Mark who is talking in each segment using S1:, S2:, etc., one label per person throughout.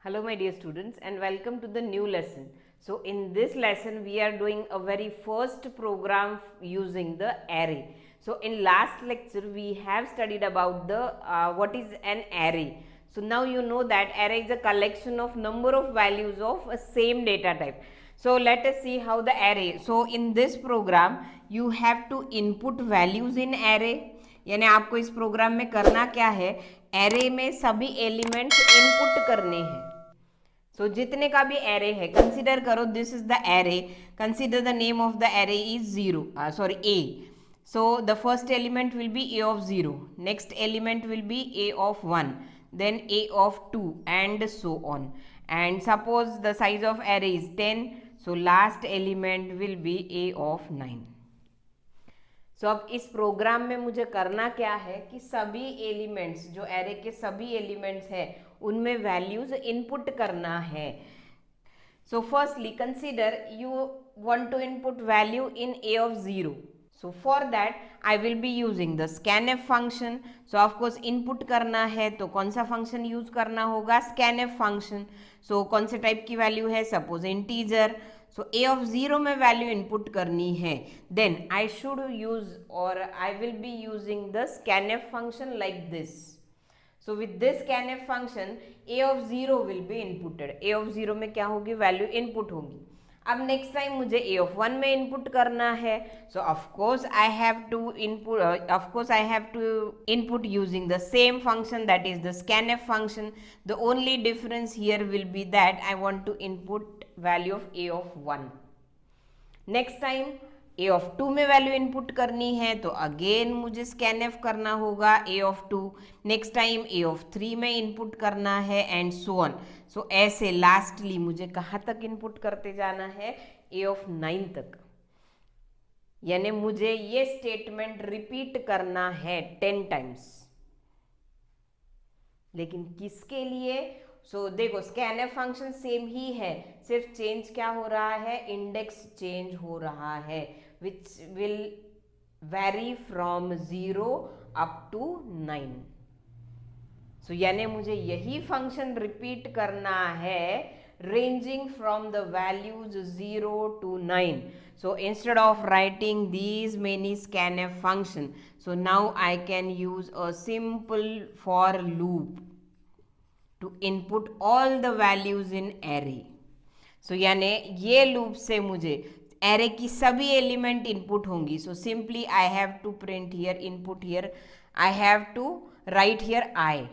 S1: Hello my dear students and welcome to the new lesson. So in this lesson we are doing a very first program using the array. So in last lecture we have studied about the what is an array. So now you know that array is a collection of number of values of a same data type. So let us see how the array. So in this program you have to input values in array. यानी आपको इस programme में करना क्या है, array में सभी elements input करने हैं. सो जितने का भी एरे है, कंसीडर करो this is the array, consider the name of the array is a. So the first element will be A of 0, next element will be A of 1, then a of 2 and so on. And suppose the size of array is 10, so last element will be a of 9. सो अब इस programme में मुझे करना क्या है कि सभी elements, जो एरे के सभी एलिमेंट्स हैं उनमें वैल्यूज इनपुट करना है. So firstly consider you want to input value in a of 0. So for that I will be using the scanf function. So of course input करना है तो कौन सा फंक्शन यूज करना होगा, स्कैनएफ फंक्शन. सो कौन से टाइप की वैल्यू है, suppose integer. So a of 0 में वैल्यू इनपुट करनी है, देन आई शुड यूज और आई will be using the scanf function like this. So with this scanf function A of 0 will be inputted. A of 0 में क्या होगी, value input होगी. अब next time मुझे ए ऑफ 1 में इनपुट करना है. So of course I have to input using the same function, that is the scanf function. The only difference here will be that I want to input value of a of 1. Next time a of 2 में value input करनी है तो again मुझे scanf करना होगा a of 2. Next time a of 3 में input करना है एंड सो ऑन. सो ऐसे लास्टली मुझे कहाँ तक इनपुट करते जाना है, ए ऑफ 9 तक. यानी मुझे ये स्टेटमेंट रिपीट करना है 10 टाइम्स. लेकिन किसके लिए? सो देखो स्कैनएफ फंक्शन सेम ही है, सिर्फ चेंज क्या हो रहा है, इंडेक्स चेंज हो रहा है, which will vary from 0 up to 9. So यानी मुझे यही फंक्शन रिपीट करना है ranging from the values 0 to 9. So instead of writing these many scanf function, so now I can use a simple for loop to input all the values in array. So यानी ये loop से मुझे array की सभी element input होंगी. So simply I have to print here input here, I have to write here i.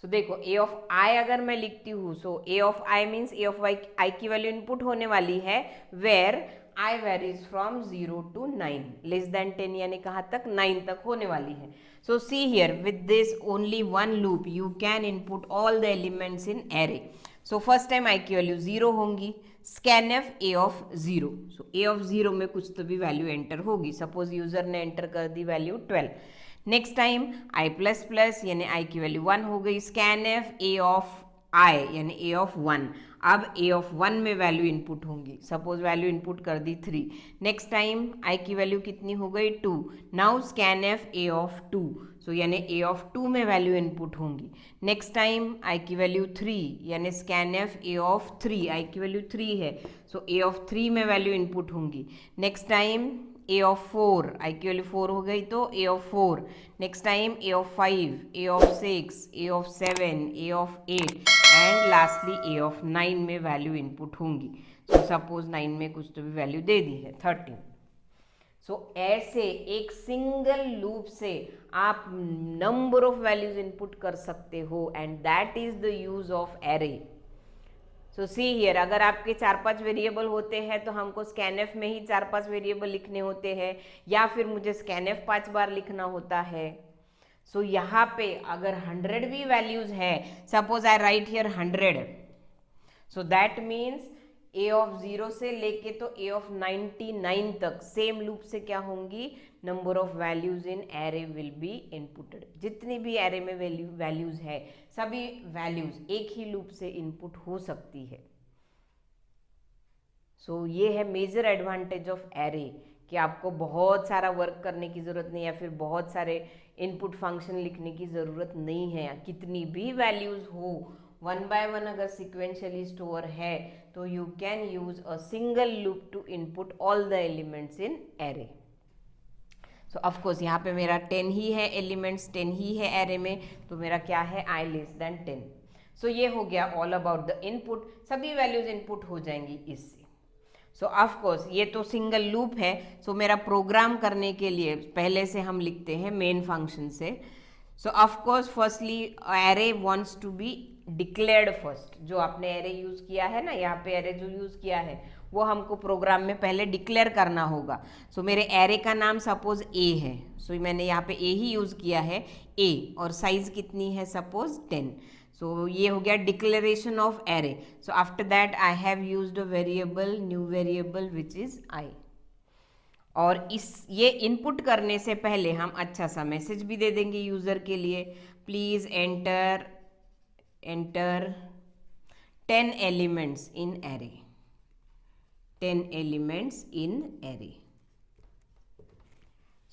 S1: So देखो a of i अगर मैं लिखती हूँ, so a of i means a of i की वैल्यू इनपुट होने वाली है where i varies from 0 to 9, less than 10 यानी कहाँ तक, 9 तक होने वाली है. So see here with this only one loop you can input all the elements in array. So first time i की वैल्यू 0 होंगी, scanf a of 0. So a of 0 में कुछ तो भी वैल्यू एंटर होगी, सपोज यूजर ने enter कर दी value 12. Next time i plus plus यानी आई की वैल्यू 1 हो गई, स्कैनएफ ए ऑफ आई यानी ए ऑफ 1. अब ए ऑफ 1 में वैल्यू इनपुट होंगी, सपोज वैल्यू इनपुट कर दी 3. नेक्स्ट टाइम आई की वैल्यू कितनी हो गई, 2. Now scanf a of 2. सो यानी ए ऑफ 2 में वैल्यू इनपुट होंगी. नेक्स्ट टाइम आई की वैल्यू 3 यानी स्कैनएफ ए ऑफ 3, आई की वैल्यू 3 है, सो ए ऑफ 3 में वैल्यू इनपुट होंगी. Next time a of 4, i की वैल्यू 4 हो गई तो a of 4. Next time a of 5, a of 6, a of 7, a of 8 and lastly a of 9 में वैल्यू इनपुट होंगी. सो सपोज 9 में कुछ तो भी वैल्यू दे दी है 13. सो ऐसे एक सिंगल लूप से आप नंबर ऑफ वैल्यूज इनपुट कर सकते हो and that is the use of array. So see here अगर आपके 4-5 वेरिएबल होते हैं तो हमको स्कैनएफ में ही 4-5 वेरिएबल लिखने होते हैं, या फिर मुझे स्कैनएफ 5 बार लिखना होता है. सो यहाँ पे अगर 100 भी वैल्यूज है, suppose I right here 100, so that means a of 0 से लेके तो ए ऑफ 99 तक सेम लूप से क्या होंगी, number of values in array will be inputted. जितनी भी एरे में वैल्यूज है सभी वैल्यूज एक ही लूप से इनपुट हो सकती है. सो ये है मेजर एडवांटेज ऑफ एरे कि आपको बहुत सारा वर्क करने की ज़रूरत नहीं, या फिर बहुत सारे इनपुट फंक्शन लिखने की ज़रूरत नहीं है. कितनी भी वैल्यूज़ हो वन बाय वन अगर सिक्वेंशियली स्टोर है तो you can use a single loop to input all the elements in array. So of course यहाँ पे मेरा 10 ही है, एलिमेंट्स 10 ही है एरे में, तो मेरा क्या है i लेस देन 10। सो ये हो गया ऑल अबाउट द इनपुट, सभी वैल्यूज इनपुट हो जाएंगी इससे। सो ऑफकोर्स ये तो सिंगल लूप है, सो मेरा प्रोग्राम करने के लिए पहले से हम लिखते हैं मेन फंक्शन से। So of course firstly array wants to be declared first. जो आपने एरे यूज किया है ना, यहाँ पे एरे जो यूज किया है वो हमको प्रोग्राम में पहले डिक्लेयर करना होगा। सो मेरे एरे का नाम सपोज ए है, सो मैंने यहाँ पे ए ही यूज किया है, ए, और साइज कितनी है सपोज 10। सो ये हो गया declaration of array. So after that I have used a variable, new variable which is I. और ये इनपुट करने से पहले हम अच्छा सा मैसेज भी दे देंगे यूजर के लिए, please enter 10 elements in array, 10 elements in array.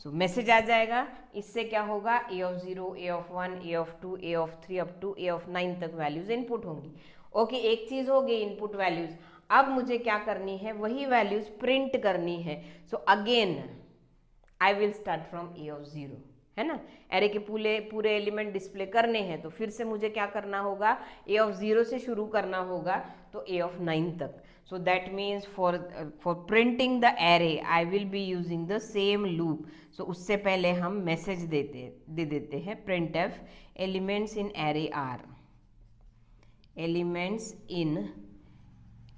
S1: So message आ जाएगा। इससे क्या होगा, a of 0, a of 1, a of 2, a of 3 up to a of 9 तक वैल्यूज इनपुट होंगी। ओके, एक चीज हो गई इनपुट वैल्यूज। अब मुझे क्या करनी है, वही वैल्यूज प्रिंट करनी है। So again I will start from A of 0, है ना। एरे के पूरे एलिमेंट डिस्प्ले करने हैं तो फिर से मुझे क्या करना होगा, ए ऑफ 0 से शुरू करना होगा, तो ए ऑफ 9 तक। So that means for printing the array I will be using the same loop. So उससे पहले हम मैसेज दे देते हैं printf elements in array are, elements in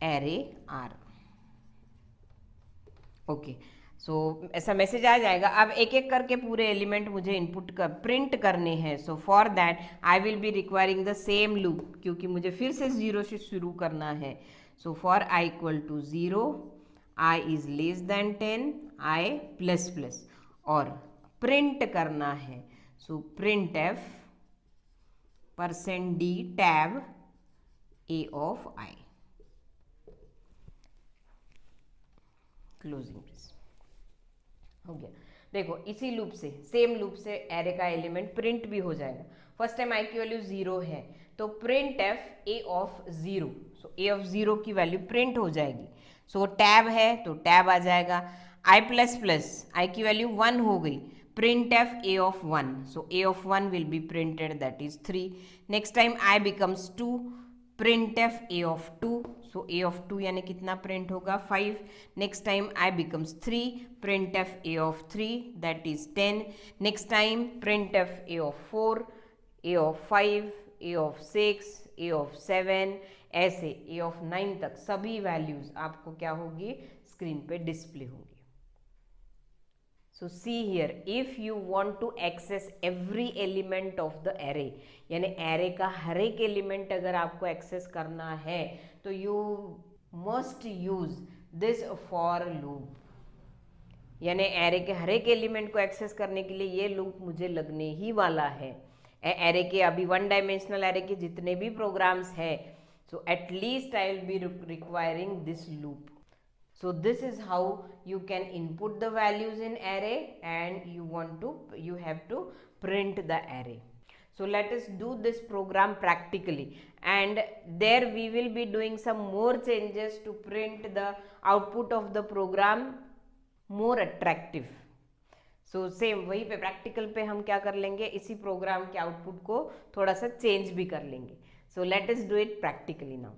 S1: array are। Okay, so ऐसा मैसेज आ जाएगा। अब एक एक करके पूरे एलिमेंट मुझे इनपुट कर प्रिंट करने हैं। सो for that I will be requiring the same loop, क्योंकि मुझे फिर से 0 से शुरू करना है। So for I equal to 0, I is less than 10, I plus plus, और प्रिंट करना है। So printf %d tab a of I, closing brace हो गया। देखो इसी लूप से, सेम लूप से एरे का एलिमेंट प्रिंट भी हो जाएगा। फर्स्ट टाइम आई की वैल्यू 0 है तो print F A of 0, so a of 0 की वैल्यू प्रिंट हो जाएगी। सो टैब है तो टैब आ जाएगा। आई प्लस प्लस, आई की वैल्यू 1 हो गई, print F A of 1, so a of 1 will be printed, that is 3। Next time I becomes 2, print F A of 2, so a of 2 यानी कितना प्रिंट होगा 5। Next time I becomes 3, print F A of 3, that is 10। Next time print F A of 4, A of 5, a of 6, a of 7, ऐसे ए of 9 तक सभी values आपको क्या होगी, screen पे डिस्प्ले होंगी। So see here, if you want to access every element of the array, यानी array का हर एक एलिमेंट अगर आपको एक्सेस करना है तो you must use this for loop. यानी एरे के हर एक एलिमेंट को एक्सेस करने के लिए ये लूप मुझे लगने ही वाला है। एरे के अभी 1 डायमेंशनल एरे के जितने भी प्रोग्राम्स हैं, so at least I will be requiring this loop. So this is how you can input the values in array and you have to print the array. So let us do this program practically, and there we will be doing some more changes to print the output of the program more attractive. So same वही पे practical पे हम क्या कर लेंगे, इसी programme के output को थोड़ा सा चेंज भी कर लेंगे। So let us do it practically now.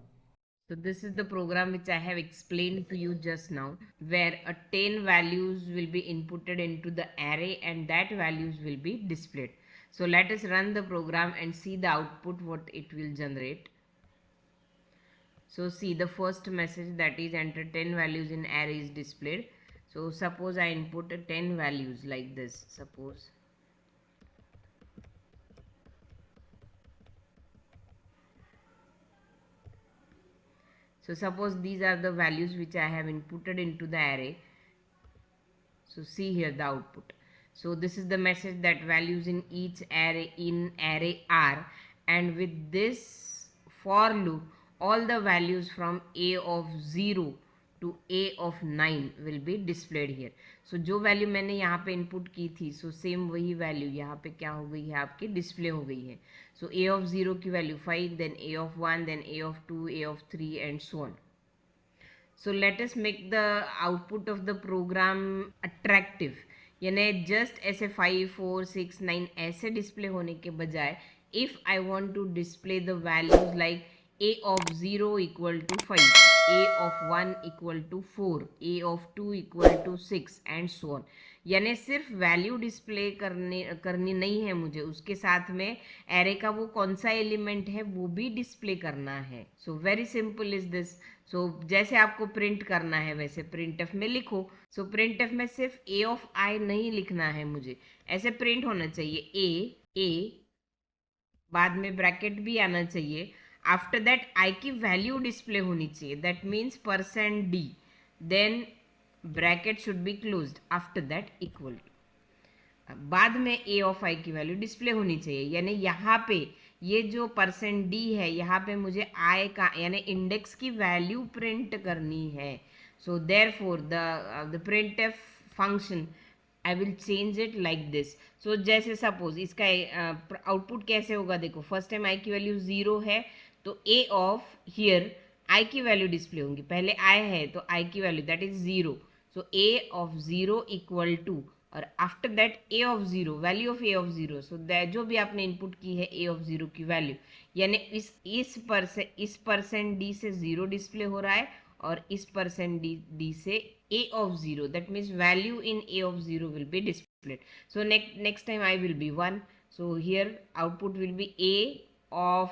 S1: So this is the program which I have explained to you just now, where a 10 values will be inputted into the array and that values will be displayed. So let us run the program and see the output what it will generate. So see the first message, that is enter 10 values in array is displayed. So suppose I input 10 values like this, suppose. So suppose these are the values which I have inputted into the array. So see here the output. So this is the message that values in each array are, and with this for loop all the values from a of 0 to a of 9 will be displayed here. So जो value मैंने यहाँ पे input की थी, so same वही value यहाँ पे क्या हो गई है, आपकी डिस्प्ले हो गई है. सो a of 0 की value 5, then a of 1, then a of 2, a of 3 and so on. So let us make the output of the program attractive. यानी जस्ट ऐसे 5, 4, 6, 9 ऐसे डिस्प्ले होने के बजाय if I want to display the values like a of 0 equal to 5, a of 1 equal to 4, a of 2 equal to 6 and so on. यानी सिर्फ value display करनी नहीं है मुझे, उसके साथ में एरे का वो कौन सा एलिमेंट है वो भी डिस्प्ले करना है. So very simple is this. So जैसे आपको प्रिंट करना है वैसे प्रिंट एफ में लिखो. सो प्रिंट एफ में सिर्फ ए ऑफ आई नहीं लिखना है मुझे, ऐसे प्रिंट होना चाहिए ए, बाद में ब्रैकेट भी आना चाहिए. आफ्टर दैट आई की वैल्यू डिस्प्ले होनी चाहिए, that means %d, then bracket should be closed, after that equal to. बाद में ए ऑफ आई की वैल्यू डिस्प्ले होनी चाहिए. यानी यहाँ पे ये जो %d है, यहाँ पे मुझे आई का यानी इंडेक्स की वैल्यू प्रिंट करनी है. So therefore the printf function I will change it like this. So जैसे सपोज इसका आउटपुट कैसे होगा, देखो फर्स्ट टाइम आई की वैल्यू 0 है तो ए ऑफ हियर आई की वैल्यू डिस्प्ले होंगी. पहले आई है तो आई की value that is 0. So a of 0 equal to, और after that a of 0, value of a of 0. So that जो भी आपने इनपुट की है ए ऑफ 0 की वैल्यू, यानी इस %d से 0 डिस्प्ले हो रहा है और इस %d से a of 0, that means value in a of 0 will be displayed. So next time I will be 1. So here output will be a of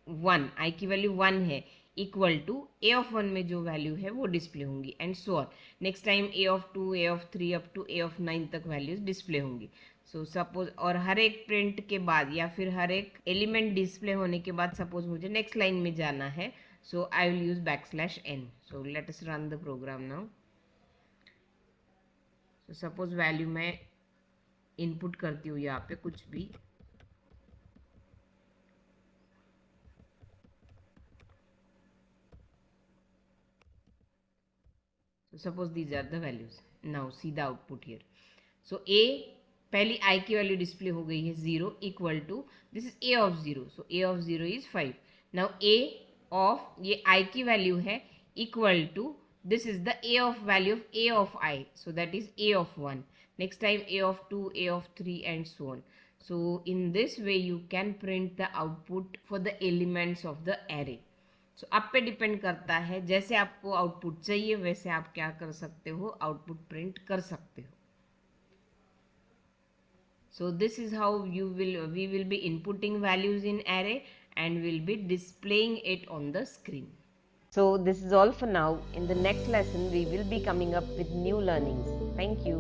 S1: 1, i की वैल्यू 1 है, इक्वल टू ए ऑफ 1 में जो value है वो display होंगी and so on. Next time a of 2, a of 3 up to a of 9 तक values display होंगी. So suppose, और हर एक प्रिंट के बाद या फिर हर एक एलिमेंट डिस्प्ले होने के बाद सपोज मुझे नेक्स्ट लाइन में जाना है, so I will use \n. So let us run the program now. So suppose value मैं इनपुट करती हूँ यहाँ पे कुछ भी, so suppose these are the values. Now see the output here. So a, पहली i की वैल्यू डिस्प्ले हो गई है 0 equal to, this is a of 0. So a of 0 is 5. Now a of ये i की वैल्यू है equal to, this is the a of value of a of i, so that is a of 1. Next time a of 2, a of 3 and so on. So in this way you can print the output for the elements of the array. So आप पे depend करता है, जैसे आपको output चाहिए वैसे आप क्या कर सकते हो, आउटपुट प्रिंट कर सकते हो. So this is how we will be inputting values in array and will be displaying it on the screen.
S2: So this is all for now. In the next lesson, we will be coming up with new learnings. Thank you.